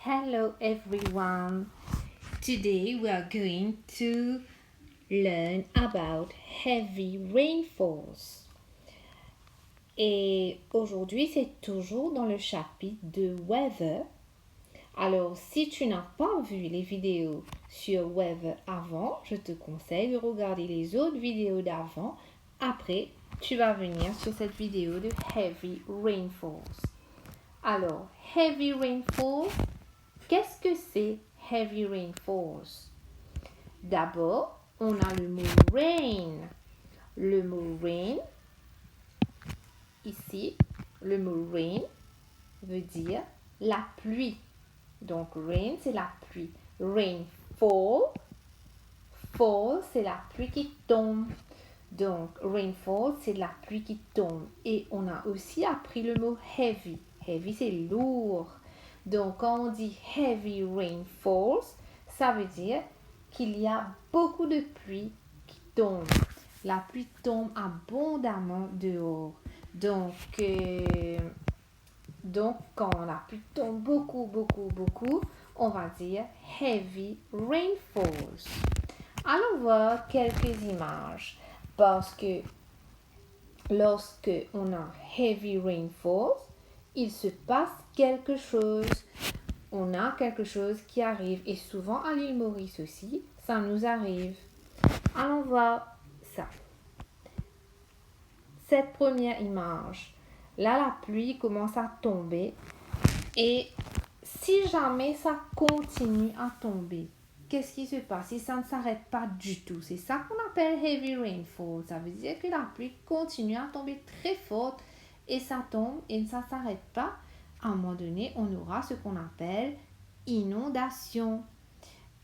Hello everyone. Today we are going to learn about heavy rainfalls. Et aujourd'hui, c'est toujours dans le chapitre de weather. Alors, si tu n'as pas vu les vidéos sur weather avant, je te conseille de regarder les autres vidéos d'avant. Après, tu vas venir sur cette vidéo de heavy rainfalls. Alors, heavy rainfall, qu'est-ce que c'est heavy rainfalls? D'abord, on a le mot rain. Le mot rain, ici, le mot rain veut dire la pluie. Donc, rain, c'est la pluie. Rainfall, fall, c'est la pluie qui tombe. Donc, rainfall, c'est la pluie qui tombe. Et on a aussi appris le mot heavy. Heavy, c'est lourd. Donc, quand on dit heavy rainfalls, ça veut dire qu'il y a beaucoup de pluie qui tombe. La pluie tombe abondamment dehors. Donc, quand la pluie tombe beaucoup, on va dire heavy rainfalls. Allons voir quelques images. Parce que lorsque on a heavy rainfalls, il se passe quelque chose. On a quelque chose qui arrive. Et souvent à l'île Maurice aussi, ça nous arrive. Allons voir ça. Cette première image. Là, la pluie commence à tomber. Et si jamais ça continue à tomber, qu'est-ce qui se passe si ça ne s'arrête pas du tout? C'est ça qu'on appelle heavy rainfall. Ça veut dire que la pluie continue à tomber très forte et ça tombe et ça ne s'arrête pas. À un moment donné, on aura ce qu'on appelle inondation.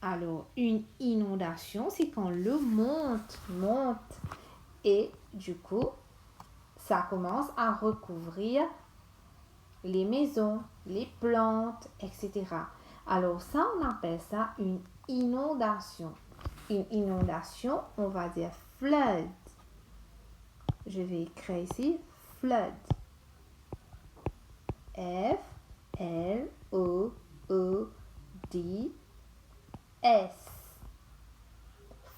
Alors, une inondation, c'est quand l'eau monte et du coup, ça commence à recouvrir les maisons, les plantes, etc. Alors ça, on appelle ça une inondation. Une inondation, on va dire flood. Je vais écrire ici flood. F-L-O-O-D-S.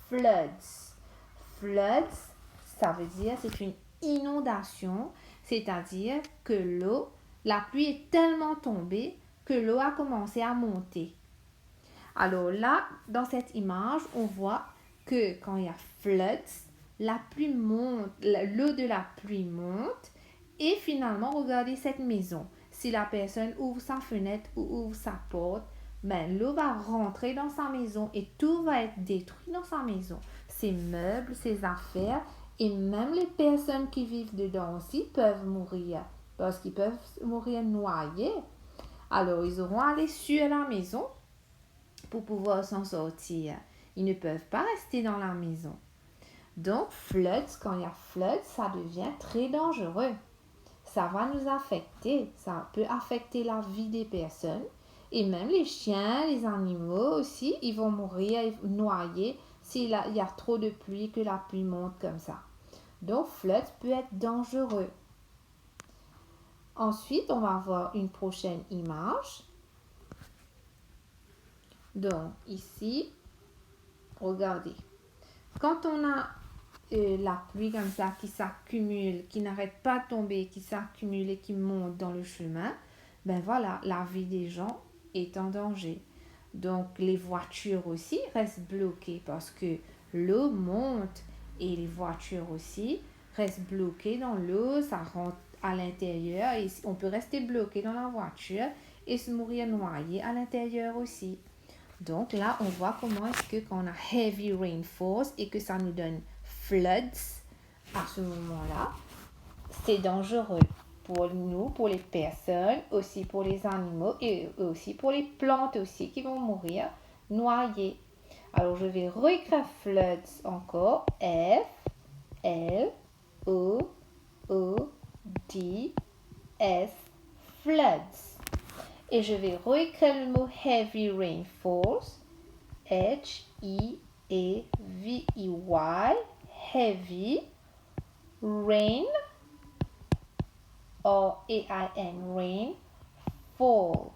Floods. Floods, ça veut dire c'est une inondation, c'est-à-dire que la pluie est tellement tombée que l'eau a commencé à monter. Alors là, dans cette image, on voit que quand il y a floods, la pluie monte, l'eau de la pluie monte et finalement, regardez cette maison. Si la personne ouvre sa fenêtre ou ouvre sa porte, l'eau va rentrer dans sa maison et tout va être détruit dans sa maison. Ses meubles, ses affaires et même les personnes qui vivent dedans aussi peuvent mourir parce qu'ils peuvent mourir noyés. Alors, ils auront à aller sur la maison pour pouvoir s'en sortir. Ils ne peuvent pas rester dans la maison. Donc, floods, quand il y a floods, ça devient très dangereux. Ça va nous affecter. Ça peut affecter la vie des personnes. Et même les chiens, les animaux aussi, ils vont mourir noyés s'il y a trop de pluie, que la pluie monte comme ça. Donc, flood peut être dangereux. Ensuite, on va voir une prochaine image. Donc, ici, regardez. Quand on a la pluie comme ça qui s'accumule, qui n'arrête pas de tomber, qui s'accumule et qui monte dans le chemin, voilà, la vie des gens est en danger. Donc, les voitures aussi restent bloquées parce que l'eau monte et les voitures aussi restent bloquées dans l'eau, ça rentre à l'intérieur et on peut rester bloqué dans la voiture et se mourir noyé à l'intérieur aussi. Donc là, on voit comment est-ce que quand on a heavy rainfalls et que ça nous donne floods, à ce moment-là, c'est dangereux pour nous, pour les personnes, aussi pour les animaux et aussi pour les plantes aussi qui vont mourir noyées. Alors, je vais réécrire floods encore. F-L-O-O-D-S. Floods. Et je vais réécrire le mot heavy rainfalls. H-E-A-V-E-Y. Heavy rain or A-I-N rain fall.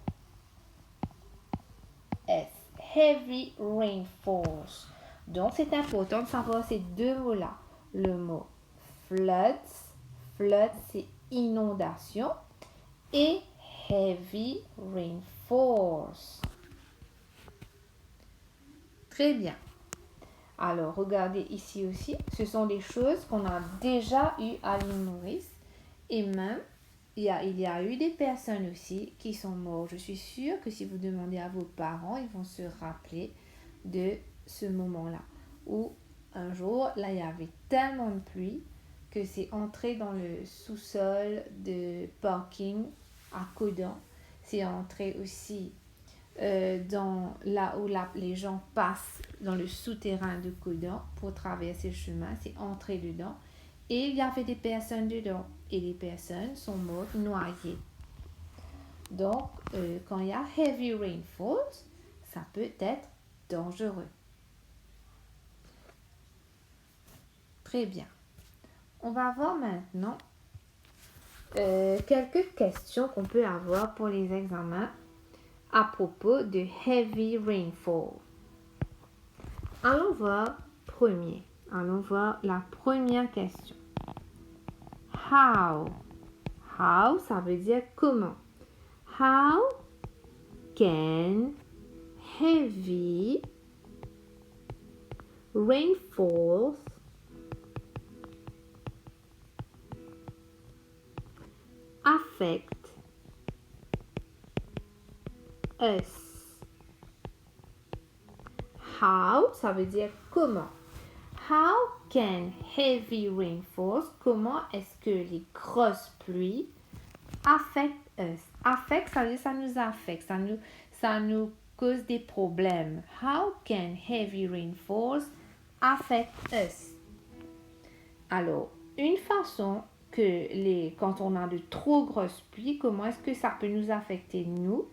Heavy rainfalls. Donc, c'est important de savoir ces deux mots-là. Le mot floods. Flood, c'est inondation. Et heavy rainfalls. Très bien. Alors, regardez ici aussi. Ce sont des choses qu'on a déjà eues à l'île Maurice. Et même, il y a eu des personnes aussi qui sont mortes. Je suis sûre que si vous demandez à vos parents, ils vont se rappeler de ce moment-là. Où un jour, là, il y avait tellement de pluie que c'est entré dans le sous-sol de parking à Codan. C'est entré aussi dans là où les gens passent dans le souterrain de Codan pour traverser le chemin. C'est entré dedans. Et il y avait des personnes dedans. Et les personnes sont mortes noyées. Donc, quand il y a heavy rainfalls, ça peut être dangereux. Très bien. On va voir maintenant quelques questions qu'on peut avoir pour les examens à propos de heavy rainfall. Allons voir la première question. How? How, ça veut dire comment. How can heavy rainfalls affect us? How, ça veut dire comment. How can heavy rainfalls, comment est-ce que les grosses pluies affect us? Affect, ça veut dire ça nous affecte, ça nous cause des problèmes. How can heavy rainfalls affect us? Alors, une façon quand on a de trop grosses pluies, comment est-ce que ça peut nous affecter nous?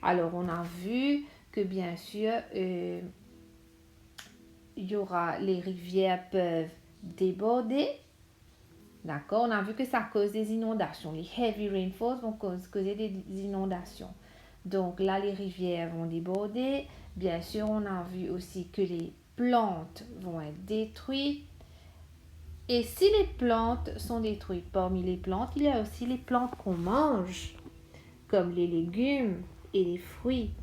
Alors, on a vu que bien sûr, les rivières peuvent déborder. D'accord? On a vu que ça cause des inondations. Les heavy rainfalls vont causer des inondations. Donc là, les rivières vont déborder. Bien sûr, on a vu aussi que les plantes vont être détruites. Et si les plantes sont détruites, parmi les plantes, il y a aussi les plantes qu'on mange, comme les légumes et les fruits.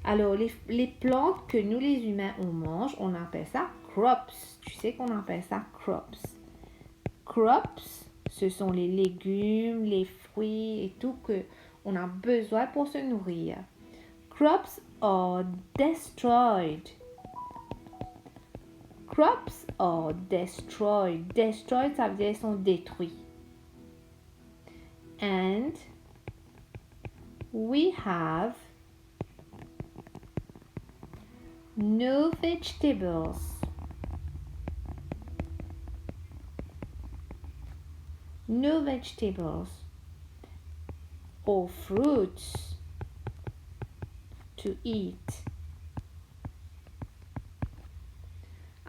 Alors, les plantes que nous, les humains, on mange, on appelle ça crops. Tu sais qu'on appelle ça crops. Crops, ce sont les légumes, les fruits et tout que on a besoin pour se nourrir. Crops are destroyed. Crops are destroyed. Destroyed, ça veut dire qu'ils sont détruits. And we have no vegetables. No vegetables or fruits to eat.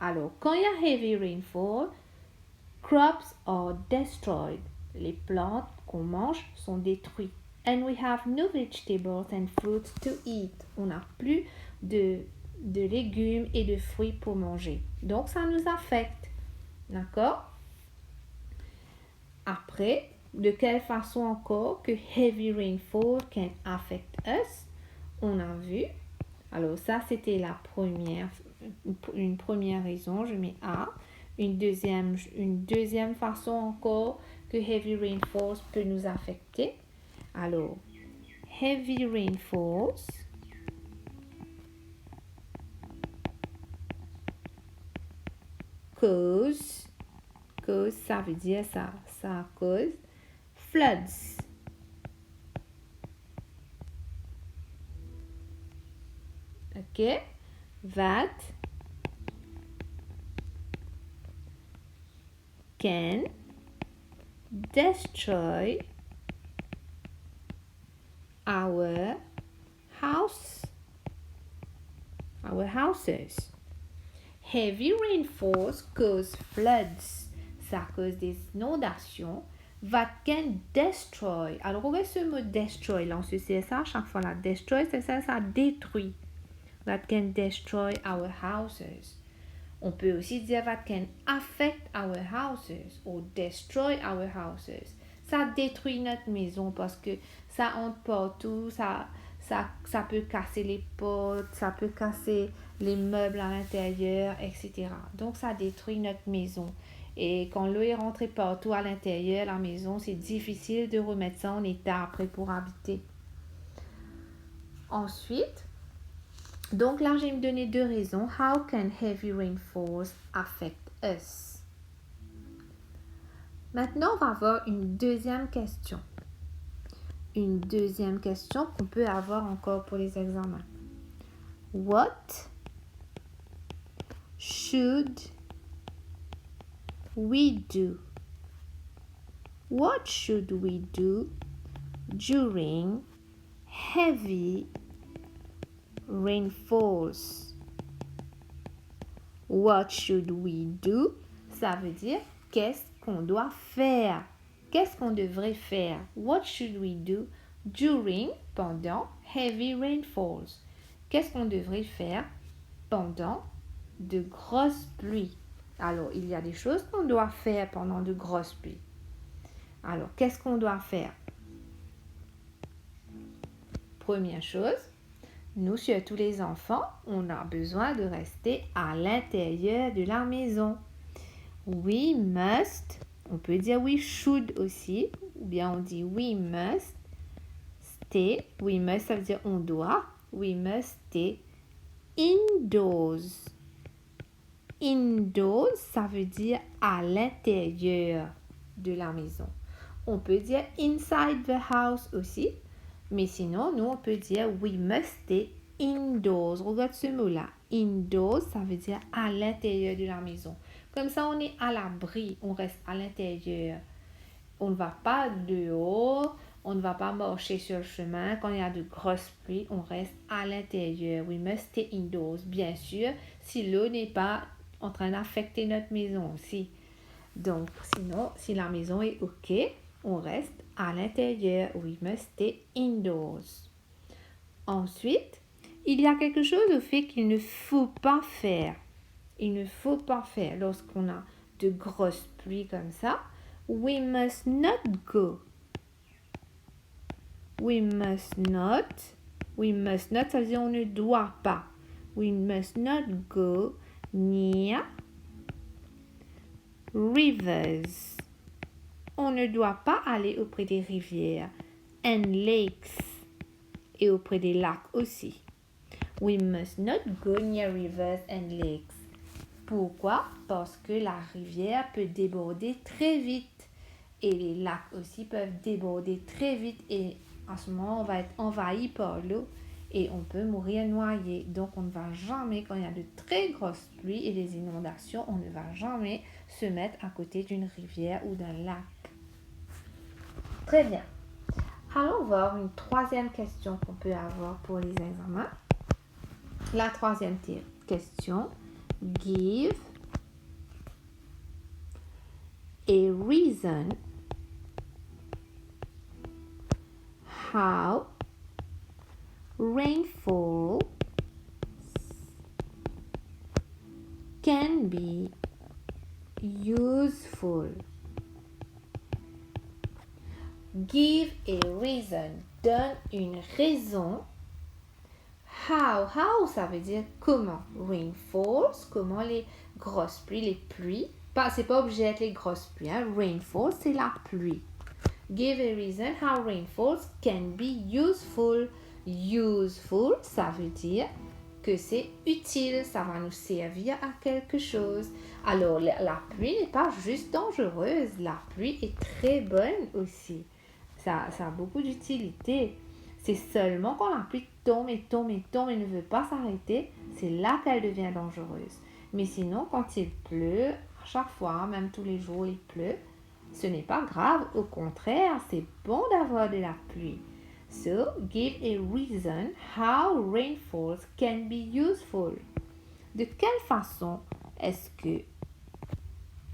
Alors, quand il y a heavy rainfall, crops are destroyed. Les plantes qu'on mange sont détruites. And we have no vegetables and fruits to eat. On n'a plus de légumes et de fruits pour manger. Donc, ça nous affecte. D'accord? Après, de quelle façon encore que heavy rainfall can affect us? On a vu. Alors, ça, c'était une première raison. Je mets A. Une deuxième façon encore que heavy rainfalls peut nous affecter. Alors, heavy rainfalls cause, ça veut dire ça cause floods. Ok? That can destroy our houses. Heavy rainfalls cause floods. Ça cause des inondations. That can destroy. Alors, on voit ce mot destroy. Là, on se sait ça à chaque fois. Là, destroy, c'est ça détruit. that can destroy our houses. On peut aussi dire that can affect our houses or destroy our houses. Ça détruit notre maison parce que ça entre partout, ça peut casser les portes, ça peut casser les meubles à l'intérieur, etc. Donc ça détruit notre maison. Et quand l'eau est rentrée partout à l'intérieur de la maison, c'est difficile de remettre ça en état après pour habiter. Ensuite, donc là, j'ai me donné 2 raisons. How can heavy rainfalls affect us? Maintenant, on va avoir une deuxième question. Une deuxième question qu'on peut avoir encore pour les examens. What should we do? What should we do during heavy rainfalls? What should we do? Ça veut dire qu'est-ce qu'on doit faire? Qu'est-ce qu'on devrait faire? What should we do during, pendant heavy rainfalls? Qu'est-ce qu'on devrait faire pendant de grosses pluies? Alors, il y a des choses qu'on doit faire pendant de grosses pluies. Alors, qu'est-ce qu'on doit faire? Première chose, nous, surtout les enfants, on a besoin de rester à l'intérieur de la maison. We must, on peut dire we should aussi, ou bien on dit we must stay. We must, ça veut dire on doit. We must stay indoors. Indoors, ça veut dire à l'intérieur de la maison. On peut dire inside the house aussi. Mais sinon, nous, on peut dire we must stay indoors. Regarde ce mot-là. Indoors, ça veut dire à l'intérieur de la maison. Comme ça, on est à l'abri. On reste à l'intérieur. On ne va pas dehors. On ne va pas marcher sur le chemin. Quand il y a de grosses pluies, on reste à l'intérieur. We must stay indoors. Bien sûr, si l'eau n'est pas en train d'affecter notre maison aussi. Donc, sinon, si la maison est OK, on reste à l'intérieur. We must stay indoors. Ensuite, il y a quelque chose au fait qu'il ne faut pas faire. Il ne faut pas faire lorsqu'on a de grosses pluies comme ça. We must not go. We must not. We must not, ça veut dire on ne doit pas. We must not go near rivers. On ne doit pas aller auprès des rivières and lakes et auprès des lacs aussi. We must not go near rivers and lakes. Pourquoi? Parce que la rivière peut déborder très vite et les lacs aussi peuvent déborder très vite et à ce moment on va être envahi par l'eau et on peut mourir noyé. Donc on ne va jamais, quand il y a de très grosses pluies et des inondations, on ne va jamais se mettre à côté d'une rivière ou d'un lac. Très bien. Allons voir une troisième question qu'on peut avoir pour les examens. La troisième question. Give a reason how rainfall can be useful. Give a reason. Donne une raison. How, ça veut dire comment. Rainfalls, comment les grosses pluies, les pluies. C'est pas obligé d'être les grosses pluies. Hein. Rainfall, c'est la pluie. Give a reason how rainfalls can be useful. Useful, ça veut dire que c'est utile, ça va nous servir à quelque chose. Alors, la pluie n'est pas juste dangereuse, la pluie est très bonne aussi. Ça a beaucoup d'utilité. C'est seulement quand la pluie tombe et tombe et tombe et ne veut pas s'arrêter, c'est là qu'elle devient dangereuse. Mais sinon, quand il pleut, à chaque fois, même tous les jours, il pleut, ce n'est pas grave. Au contraire, c'est bon d'avoir de la pluie. So, give a reason how rainfalls can be useful. De quelle façon est-ce que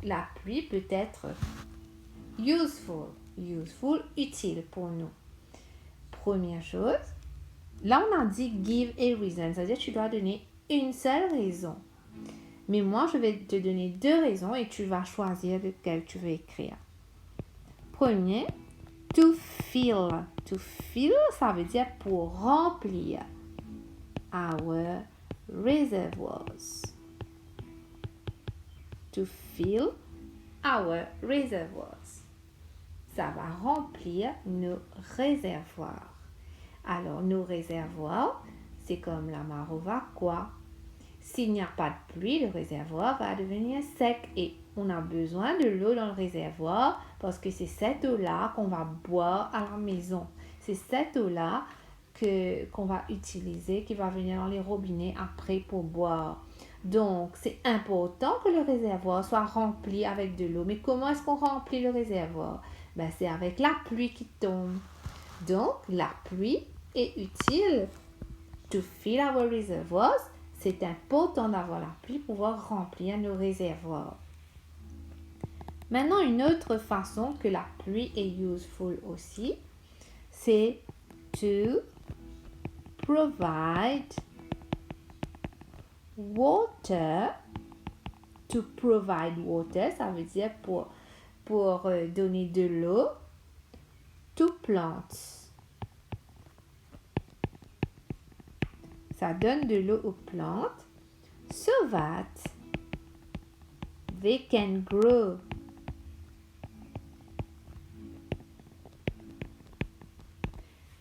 la pluie peut être useful, utile pour nous? Première chose, Là, on a dit give a reason, c'est-à-dire que tu dois donner une seule raison. Mais moi, je vais te donner 2 raisons et tu vas choisir lequel tu veux écrire. Premier, to fill. To fill, ça veut dire pour remplir our reservoirs. To fill our reservoirs. Ça va remplir nos réservoirs. Alors, nos réservoirs, c'est comme la mare au quoi. S'il n'y a pas de pluie, le réservoir va devenir sec et on a besoin de l'eau dans le réservoir parce que c'est cette eau-là qu'on va boire à la maison. C'est cette eau-là qu'on va utiliser, qui va venir dans les robinets après pour boire. Donc, c'est important que le réservoir soit rempli avec de l'eau. Mais comment est-ce qu'on remplit le réservoir? C'est avec la pluie qui tombe. Donc, la pluie est utile to fill our reservoirs. C'est important d'avoir la pluie pour pouvoir remplir nos réservoirs. Maintenant, une autre façon que la pluie est useful aussi, c'est to provide water. To provide water, ça veut dire pour donner de l'eau to plants. Ça donne de l'eau aux plantes so that they can grow.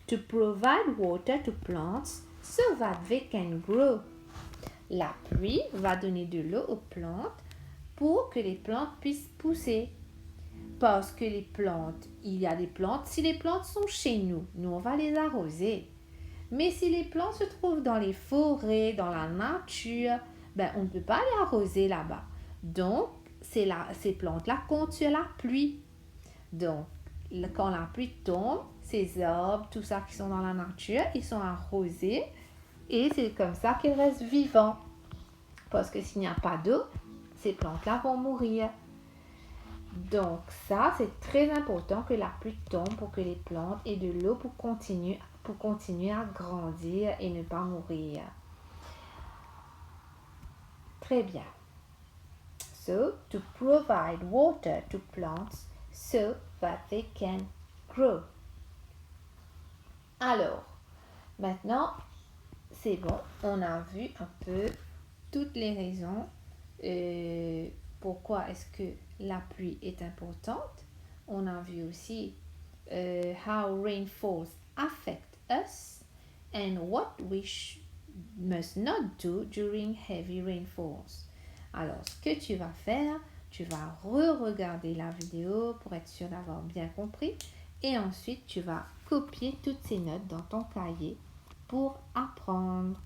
To provide water to plants so that they can grow. La pluie va donner de l'eau aux plantes pour que les plantes puissent pousser. Parce que les plantes, il y a des plantes, si les plantes sont chez nous, on va les arroser. Mais si les plantes se trouvent dans les forêts, dans la nature, on ne peut pas les arroser là-bas. Donc, ces plantes-là comptent sur la pluie. Donc, quand la pluie tombe, ces arbres, tout ça qui sont dans la nature, ils sont arrosés et c'est comme ça qu'ils restent vivants. Parce que s'il n'y a pas d'eau, ces plantes-là vont mourir. Donc, ça, c'est très important que la pluie tombe pour que les plantes aient de l'eau pour continuer à grandir et ne pas mourir. Très bien. So, to provide water to plants so that they can grow. Alors, maintenant, c'est bon. On a vu un peu toutes les raisons pourquoi est-ce que la pluie est importante. On a vu aussi how rainfalls affect us and what we must not do during heavy rainfalls. Alors, ce que tu vas faire, tu vas re-regarder la vidéo pour être sûr d'avoir bien compris et ensuite tu vas copier toutes ces notes dans ton cahier pour apprendre.